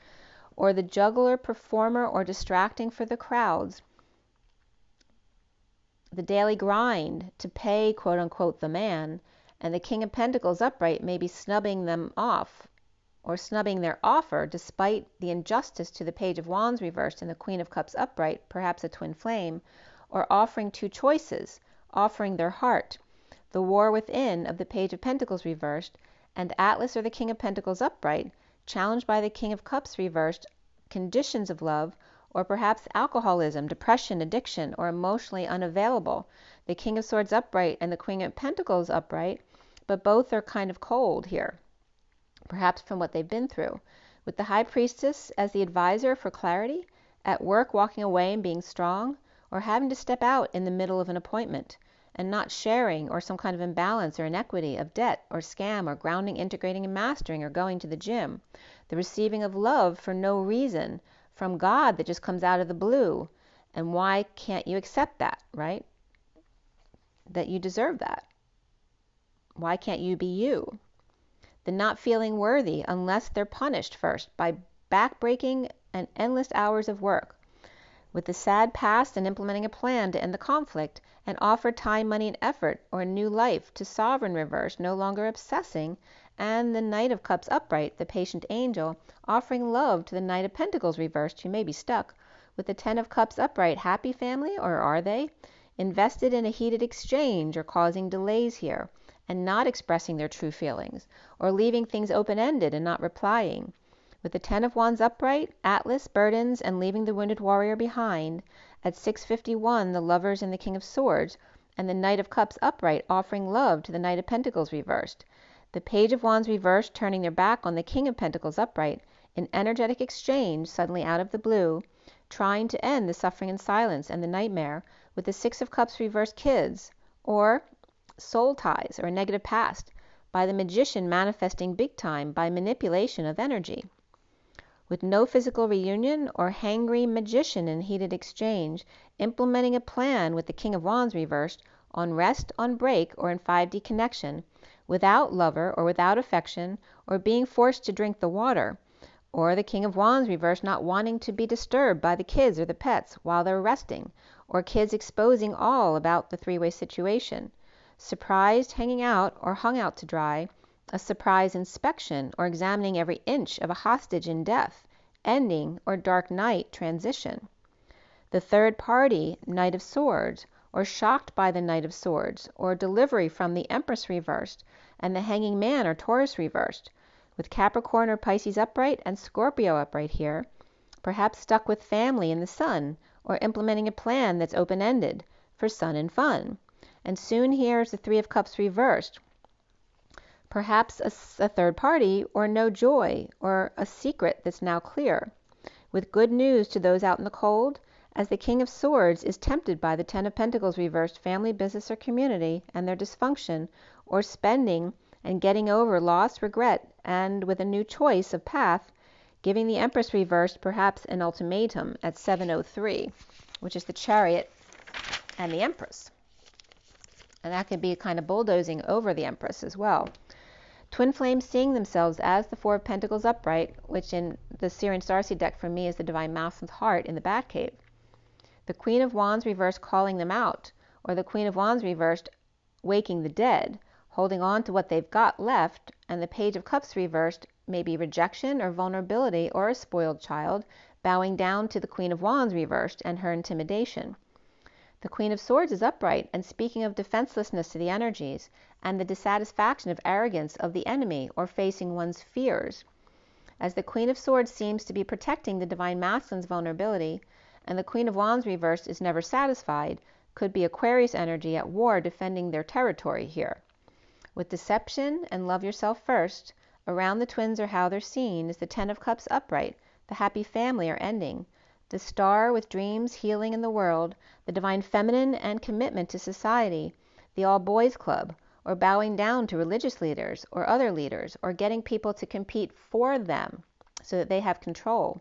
Or the juggler, performer, or distracting for the crowds. The daily grind to pay, quote unquote, the man, and the King of Pentacles upright may be snubbing them off, or snubbing their offer despite the injustice to the Page of Wands reversed and the Queen of Cups upright, perhaps a twin flame, or offering two choices, offering their heart. The war within of the Page of Pentacles reversed, and Atlas or the King of Pentacles upright, challenged by the King of Cups reversed, conditions of love, or perhaps alcoholism, depression, addiction, or emotionally unavailable. The King of Swords upright and the Queen of Pentacles upright, but both are kind of cold here, perhaps from what they've been through. With the High Priestess as the advisor for clarity, at work walking away and being strong, or having to step out in the middle of an appointment, and not sharing, or some kind of imbalance or inequity of debt or scam or grounding, integrating and mastering, or going to the gym. The receiving of love for no reason from God that just comes out of the blue. And why can't you accept that, right? That you deserve that. Why can't you be you? The not feeling worthy unless they're punished first by backbreaking and endless hours of work. With the sad past and implementing a plan to end the conflict and offer time, money, and effort or a new life to Sovereign reversed, no longer obsessing, and the Knight of Cups upright, the patient angel, offering love to the Knight of Pentacles reversed, who may be stuck. With the 10 of Cups upright, happy family, or are they? Invested in a heated exchange or causing delays here, and not expressing their true feelings, or leaving things open-ended and not replying. With the 10 of Wands upright, Atlas, burdens, and leaving the wounded warrior behind. At 651, the Lovers and the King of Swords, and the Knight of Cups upright, offering love to the Knight of Pentacles reversed. The Page of Wands reversed, turning their back on the King of Pentacles upright, in energetic exchange, suddenly out of the blue, trying to end the suffering and silence and the nightmare. With the 6 of Cups reversed, kids, or soul ties, or a negative past, by the Magician manifesting big time by manipulation of energy. With no physical reunion, or hangry Magician in heated exchange, implementing a plan with the King of Wands reversed, on rest, on break, or in 5D connection, without lover or without affection, or being forced to drink the water, or the King of Wands reversed not wanting to be disturbed by the kids or the pets while they're resting, or kids exposing all about the three-way situation. Surprised hanging out or hung out to dry, a surprise inspection or examining every inch of a hostage in death, ending or dark night transition. The third party, Knight of Swords, or shocked by the Knight of Swords, or delivery from the Empress reversed, and the Hanging Man or Taurus reversed, with Capricorn or Pisces upright and Scorpio upright here, perhaps stuck with family in the Sun, or implementing a plan that's open-ended for sun and fun. And soon here is the 3 of Cups reversed, Perhaps a third party, or no joy, or a secret that's now clear. With good news to those out in the cold, as the King of Swords is tempted by the Ten of Pentacles reversed family, business, or community, and their dysfunction, or spending and getting over loss, regret, and with a new choice of path, giving the Empress reversed perhaps an ultimatum at 7:03, which is the Chariot and the Empress. And that could be kind of bulldozing over the Empress as well. Twin flames seeing themselves as the Four of Pentacles upright, which in the SIRIAN Starseed deck for me is the Divine Masculine's heart in the Batcave. The Queen of Wands reversed calling them out, or the Queen of Wands reversed waking the dead, holding on to what they've got left, and the Page of Cups reversed may be rejection or vulnerability or a spoiled child, bowing down to the Queen of Wands reversed and her intimidation. The Queen of Swords is upright and speaking of defenselessness to the energies and the dissatisfaction of arrogance of the enemy or facing one's fears. As the Queen of Swords seems to be protecting the Divine Masculine's vulnerability, and the Queen of Wands reversed is never satisfied, could be Aquarius energy at war defending their territory here. With deception and love yourself first, around the twins or how they're seen is the Ten of Cups upright, the happy family are ending. The Star with dreams, healing in the world, the Divine Feminine and commitment to society, the All Boys Club, or bowing down to religious leaders or other leaders, or getting people to compete for them so that they have control,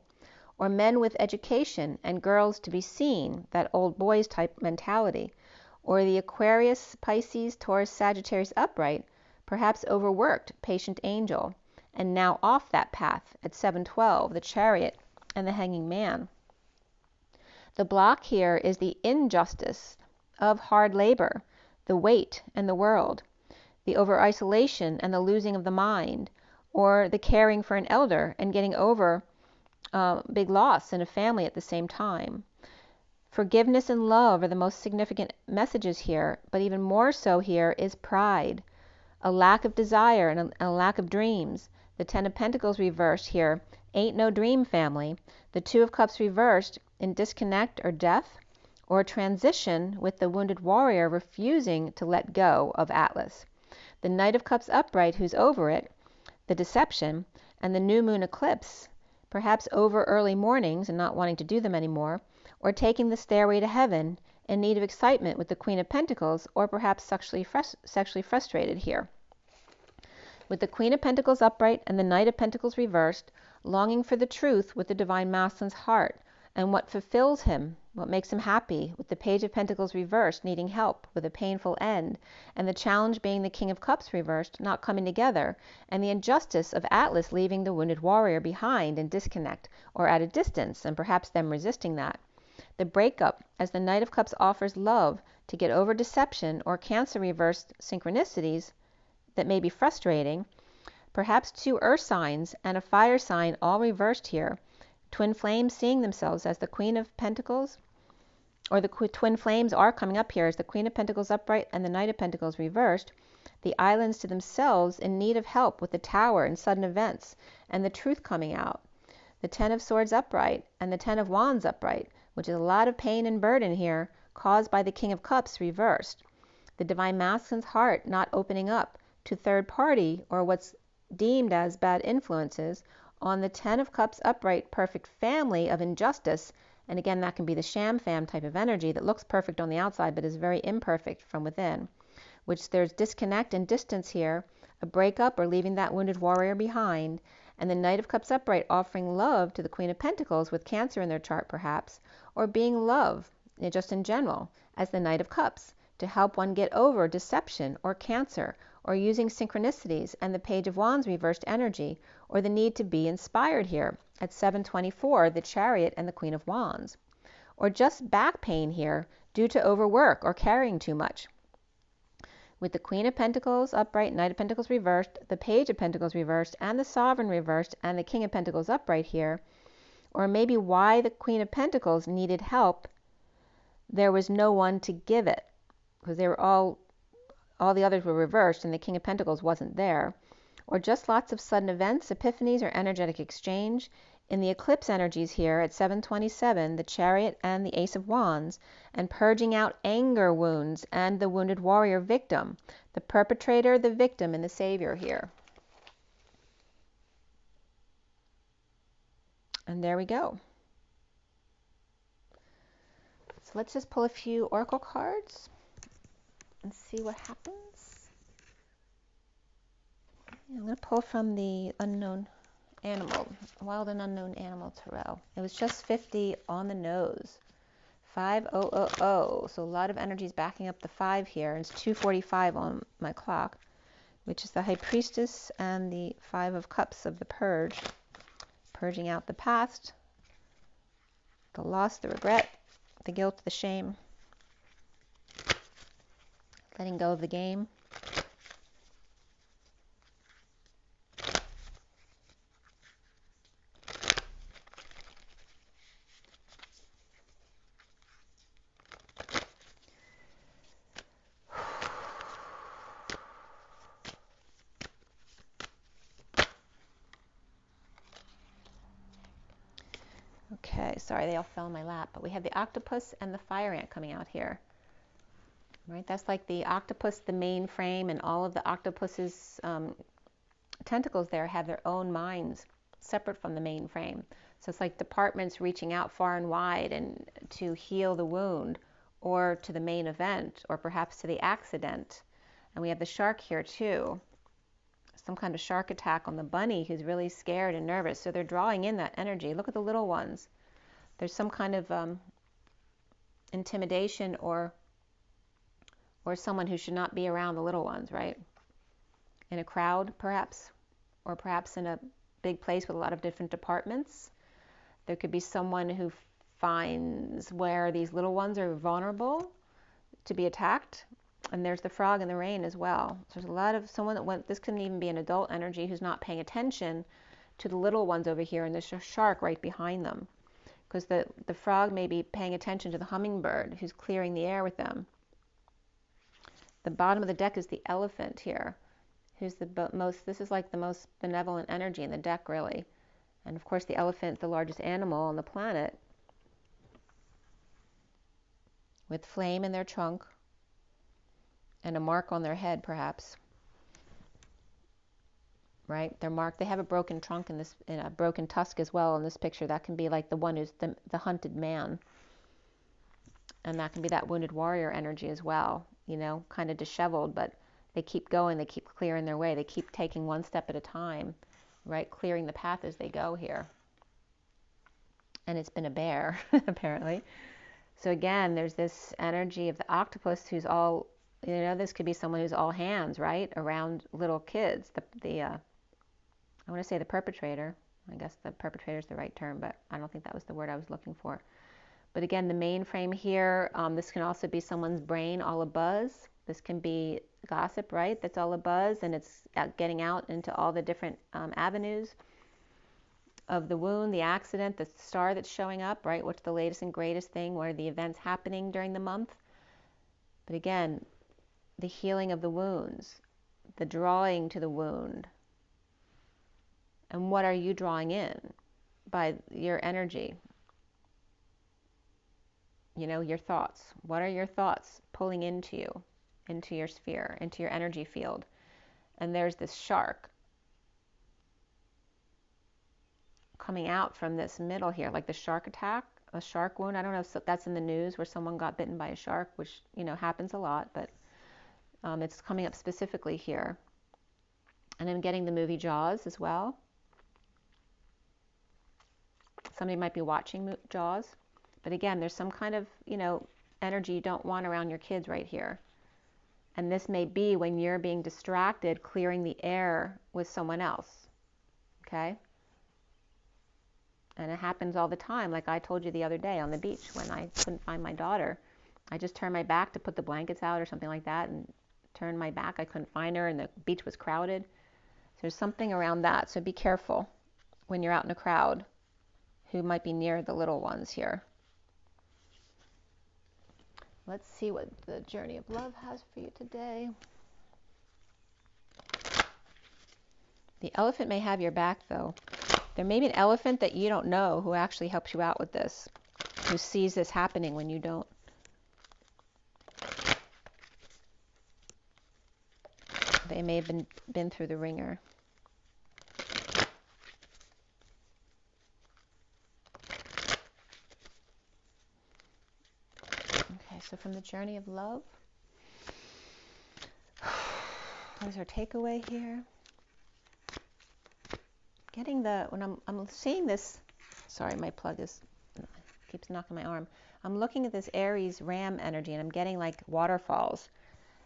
or men with education and girls to be seen, that old boys type mentality, or the Aquarius, Pisces, Taurus, Sagittarius upright, perhaps overworked patient angel, and now off that path at 7:12, the Chariot and the Hanging Man. The block here is the injustice of hard labor, the weight and the world, the over-isolation and the losing of the mind, or the caring for an elder and getting over big loss in a family at the same time. Forgiveness and love are the most significant messages here, but even more so here is pride, a lack of desire and a lack of dreams. The Ten of Pentacles reversed here ain't no dream family. The Two of Cups reversed in disconnect or death, or transition with the wounded warrior refusing to let go of Atlas. The Knight of Cups upright who's over it, the deception, and the new moon eclipse, perhaps over early mornings and not wanting to do them anymore, or taking the stairway to heaven in need of excitement with the Queen of Pentacles, or perhaps sexually frustrated here. With the Queen of Pentacles upright and the Knight of Pentacles reversed, longing for the truth with the Divine Masculine's heart, and what fulfills him, what makes him happy, with the Page of Pentacles reversed, needing help with a painful end, and the challenge being the King of Cups reversed, not coming together, and the injustice of Atlas leaving the wounded warrior behind in disconnect, or at a distance, and perhaps them resisting that. The breakup, as the Knight of Cups offers love to get over deception or Cancer reversed synchronicities that may be frustrating, perhaps two earth signs and a fire sign all reversed here, twin flames seeing themselves as the Queen of Pentacles, or the twin flames are coming up here as the Queen of Pentacles upright and the Knight of Pentacles reversed, the islands to themselves in need of help with the Tower and sudden events and the truth coming out, the Ten of Swords upright and the Ten of Wands upright, which is a lot of pain and burden here caused by the King of Cups reversed, the Divine Masculine's heart not opening up to third party or what's deemed as bad influences, on the Ten of Cups upright perfect family of injustice, and again that can be the sham fam type of energy that looks perfect on the outside but is very imperfect from within, which there's disconnect and distance here, a breakup or leaving that wounded warrior behind, and the Knight of Cups upright offering love to the Queen of Pentacles with Cancer in their chart perhaps, or being love just in general as the Knight of Cups to help one get over deception or Cancer, or using synchronicities and the Page of Wands reversed energy, or the need to be inspired here at 7:24, the Chariot and the Queen of Wands, or just back pain here due to overwork or carrying too much. With the Queen of Pentacles upright, Knight of Pentacles reversed, the Page of Pentacles reversed, and the Sovereign reversed, and the King of Pentacles upright here, or maybe why the Queen of Pentacles needed help, there was no one to give it, because they were all the others were reversed and the King of Pentacles wasn't there, or just lots of sudden events, epiphanies, or energetic exchange in the eclipse energies here at 727, the Chariot and the Ace of Wands, and purging out anger wounds and the wounded warrior victim, the perpetrator, the victim, and the savior here. And there we go. So let's just pull a few oracle cards and see what happens. I'm going to pull from the unknown animal, wild and unknown animal tarot. It was just 50 on the nose. 5000. So a lot of energies backing up the 5 here. And it's 2:45 on my clock, which is the High Priestess and the 5 of Cups of the purge. Purging out the past, the loss, the regret, the guilt, the shame. Letting go of the game. Okay, sorry, they all fell in my lap, but we have the octopus and the fire ant coming out here. Right, that's like the octopus, the main frame, and all of the octopus's tentacles there have their own minds separate from the main frame. So it's like departments reaching out far and wide and to heal the wound, or to the main event, or perhaps to the accident. And we have the shark here too. Some kind of shark attack on the bunny who's really scared and nervous. So they're drawing in that energy. Look at the little ones. There's some kind of intimidation or someone who should not be around the little ones, right? In a crowd, perhaps, or perhaps in a big place with a lot of different departments. There could be someone who finds where these little ones are vulnerable to be attacked. And there's the frog in the rain as well. So there's a lot of someone that went, this couldn't even be an adult energy who's not paying attention to the little ones over here, and there's a shark right behind them. Because the frog may be paying attention to the hummingbird who's clearing the air with them. The bottom of the deck is the elephant here, who's the most, this is like the most benevolent energy in the deck, really. And of course the elephant, the largest animal on the planet, with flame in their trunk and a mark on their head, perhaps. Right? They're marked. They have a broken trunk in this, in a broken tusk as well in this picture. That can be like the one who's the hunted man. And that can be that wounded warrior energy as well. You know, kind of disheveled, but they keep going. They keep clearing their way. They keep taking one step at a time, right? Clearing the path as they go here. And it's been a bear, apparently. So again, there's this energy of the octopus who's all, you know, this could be someone who's all hands, right? Around little kids. I want to say the perpetrator. I guess the perpetrator is the right term, but I don't think that was the word I was looking for. But again, the main frame here, this can also be someone's brain all abuzz. This can be gossip, right? That's all abuzz, and it's getting out into all the different avenues of the wound, the accident, the star that's showing up, right? What's the latest and greatest thing? What are the events happening during the month? But again, the healing of the wounds, the drawing to the wound. And what are you drawing in by your energy? You know, your thoughts. What are your thoughts pulling into you, into your sphere, into your energy field? And there's this shark coming out from this middle here, like the shark attack, a shark wound. I don't know if that's in the news where someone got bitten by a shark, which, you know, happens a lot, but it's coming up specifically here. And I'm getting the movie Jaws as well. Somebody might be watching Jaws. But again, there's some kind of, you know, energy you don't want around your kids right here. And this may be when you're being distracted, clearing the air with someone else. Okay? And it happens all the time. Like I told you the other day on the beach when I couldn't find my daughter. I just turned my back to put the blankets out or something like that and turned my back. I couldn't find her and the beach was crowded. So there's something around that. So be careful when you're out in a crowd who might be near the little ones here. Let's see what the Journey of Love has for you today. The elephant may have your back, though. There may be an elephant that you don't know who actually helps you out with this, who sees this happening when you don't. They may have been through the ringer. Okay, so from the journey of love, what is our takeaway here? Getting the, when I'm seeing this, sorry, my plug keeps knocking my arm. I'm looking at this Aries Ram energy and I'm getting like waterfalls.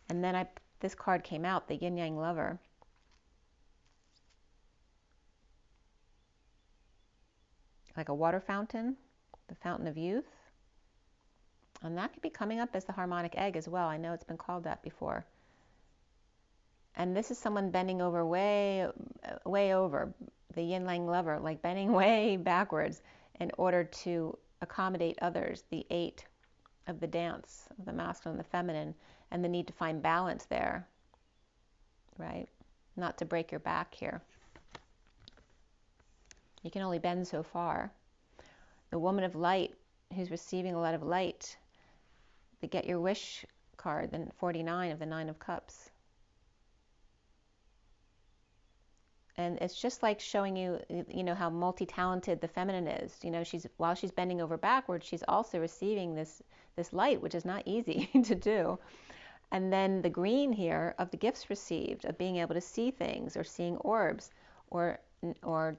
And then this card came out, the Yin Yang Lover. Like a water fountain, the fountain of youth. And that could be coming up as the harmonic egg as well. I know it's been called that before. And this is someone bending over way over, the Yin Yang Lover, like bending way backwards in order to accommodate others, the 8 of the dance, of the masculine and the feminine, and the need to find balance there, right? Not to break your back here. You can only bend so far. The woman of light, who's receiving a lot of light, the Get Your Wish card, the 49 of the 9 of Cups. And it's just like showing you, you know, how multi-talented the feminine is. You know, while she's bending over backwards, she's also receiving this light, which is not easy to do. And then the green here of the gifts received, of being able to see things or seeing orbs, or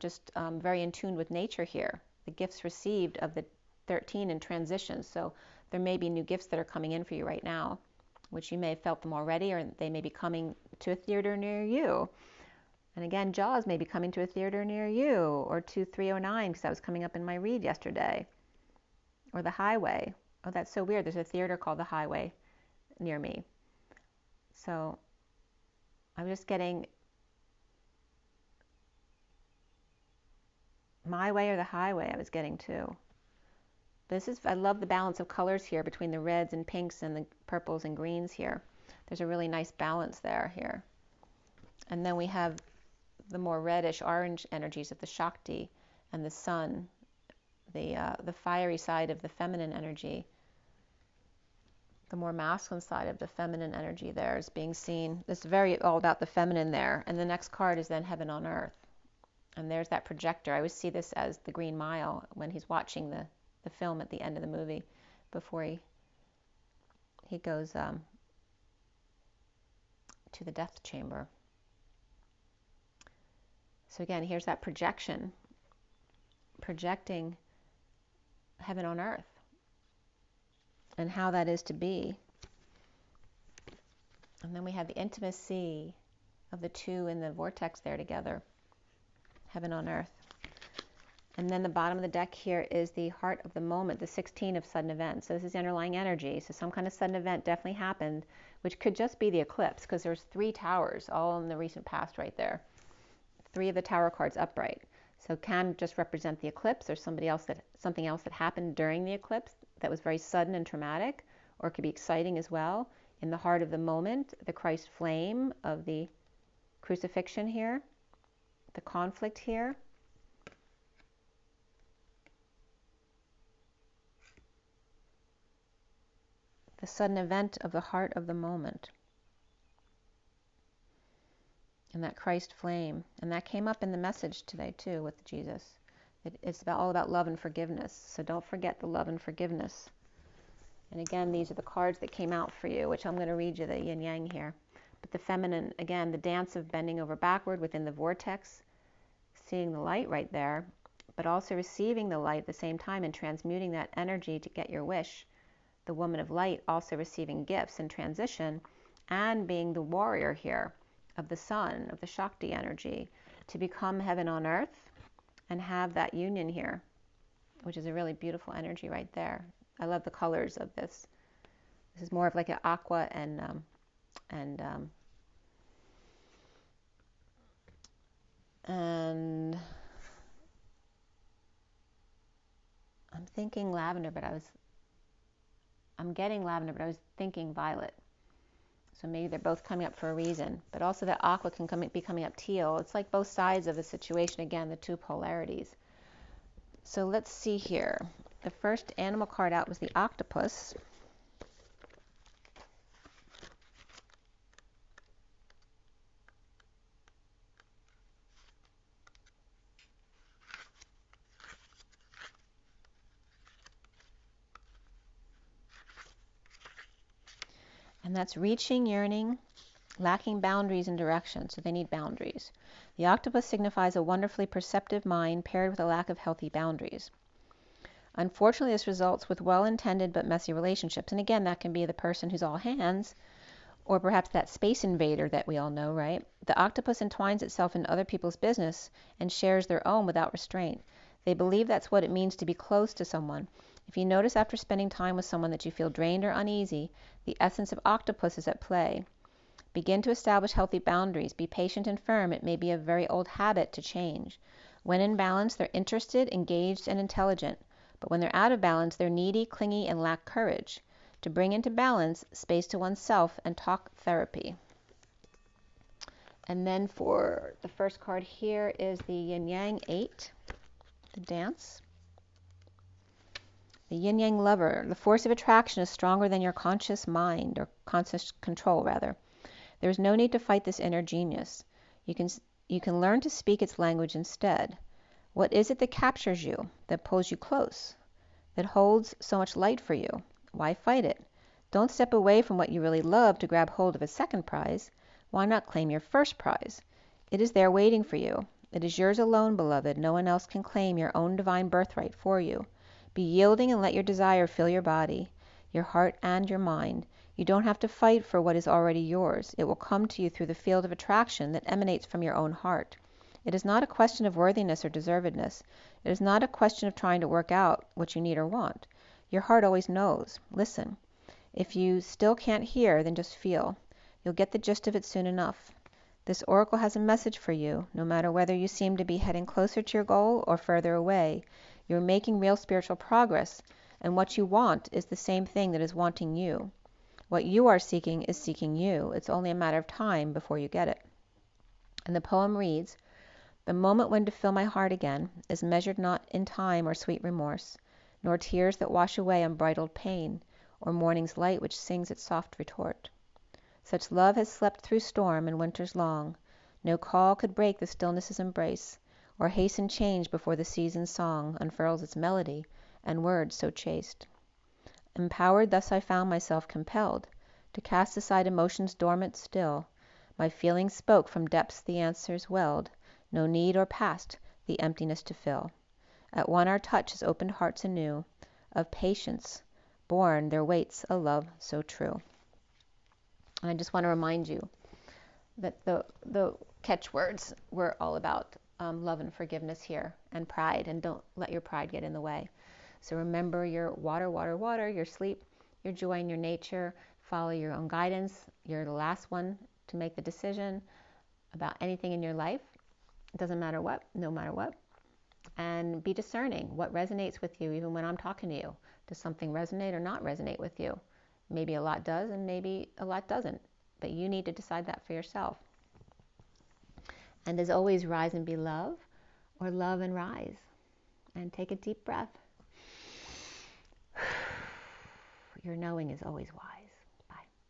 just very in tune with nature here. The gifts received of the 13 in transition. So there may be new gifts that are coming in for you right now, which you may have felt them already, or they may be coming to a theater near you. And again, Jaws may be coming to a theater near you, or to 309, because that was coming up in my read yesterday. Or the Highway. Oh, that's so weird. There's a theater called the Highway near me. So I'm just getting My Way or the Highway I was getting too. I love the balance of colors here between the reds and pinks and the purples and greens here. There's a really nice balance there here. And then we have the more reddish orange energies of the Shakti and the sun, the fiery side of the feminine energy. The more masculine side of the feminine energy there is being seen. It's very all about the feminine there. And the next card is then Heaven on Earth. And there's that projector. I always see this as the Green Mile when he's watching the film at the end of the movie before he goes to the death chamber. So again, here's that projection, projecting heaven on earth and how that is to be. And then we have the intimacy of the two in the vortex there together, heaven on earth. And then the bottom of the deck here is the heart of the moment, the 16 of sudden events. So this is the underlying energy. So some kind of sudden event definitely happened, which could just be the eclipse, because there's 3 towers all in the recent past right there. 3 of the tower cards upright. So it can just represent the eclipse or something else that happened during the eclipse that was very sudden and traumatic, or it could be exciting as well. In the heart of the moment, the Christ flame of the crucifixion here, the conflict here. The sudden event of the heart of the moment. And that Christ flame. And that came up in the message today too with Jesus. It's all about love and forgiveness. So don't forget the love and forgiveness. And again, these are the cards that came out for you, which I'm going to read you the yin yang here. But the feminine, again, the dance of bending over backward within the vortex, seeing the light right there, but also receiving the light at the same time and transmuting that energy to get your wish. The woman of light also receiving gifts in transition, and being the warrior here of the sun, of the Shakti energy, to become heaven on earth and have that union here, which is a really beautiful energy right there. I love the colors of this. This is more of like an aqua and I'm thinking lavender, but I'm getting lavender, but I was thinking violet. So maybe they're both coming up for a reason. But also that aqua can be coming up teal. It's like both sides of the situation. Again, the two polarities. So let's see here. The first animal card out was the octopus. And that's reaching, yearning, lacking boundaries and direction. So they need boundaries. The octopus signifies a wonderfully perceptive mind paired with a lack of healthy boundaries. Unfortunately, this results with well-intended but messy relationships. And again, that can be the person who's all hands, or perhaps that space invader that we all know, right? The octopus entwines itself in other people's business and shares their own without restraint. They believe that's what it means to be close to someone. If you notice after spending time with someone that you feel drained or uneasy, the essence of octopus is at play. Begin to establish healthy boundaries. Be patient and firm. It may be a very old habit to change. When in balance, they're interested, engaged, and intelligent. But when they're out of balance, they're needy, clingy, and lack courage. To bring into balance, space to oneself, and talk therapy. And then for the first card here is the Yin Yang 8, the dance. The Yin Yang lover. The force of attraction is stronger than your conscious mind, or conscious control, rather. There is no need to fight this inner genius. You can learn to speak its language instead. What is it that captures you, that pulls you close, that holds so much light for you? Why fight it? Don't step away from what you really love to grab hold of a second prize. Why not claim your first prize? It is there waiting for you. It is yours alone, beloved. No one else can claim your own divine birthright for you. Be yielding and let your desire fill your body, your heart, and your mind. You don't have to fight for what is already yours. It will come to you through the field of attraction that emanates from your own heart. It is not a question of worthiness or deservedness. It is not a question of trying to work out what you need or want. Your heart always knows. Listen. If you still can't hear, then just feel. You'll get the gist of it soon enough. This oracle has a message for you. No matter whether you seem to be heading closer to your goal or further away, you're making real spiritual progress, and what you want is the same thing that is wanting you. What you are seeking is seeking you. It's only a matter of time before you get it. And the poem reads, "The moment when to fill my heart again is measured not in time or sweet remorse, nor tears that wash away unbridled pain, or morning's light which sings its soft retort. Such love has slept through storm and winters long. No call could break the stillness's embrace, or hasten change before the season's song unfurls its melody and words so chaste. Empowered thus I found myself compelled to cast aside emotions dormant still. My feelings spoke from depths the answers welled, no need or past the emptiness to fill. At one our touch has opened hearts anew, of patience born there waits a love so true." And I just want to remind you that the catchwords were all about love and forgiveness here, and pride, and don't let your pride get in the way. So remember your water, water, water, your sleep, your joy, and your nature. Follow your own guidance. You're the last one to make the decision about anything in your life. It doesn't matter what, no matter what. And be discerning. What resonates with you, even when I'm talking to you? Does something resonate or not resonate with you? Maybe a lot does, and maybe a lot doesn't. But you need to decide that for yourself. And as always, rise and be love, or love and rise. And take a deep breath. Your knowing is always wise.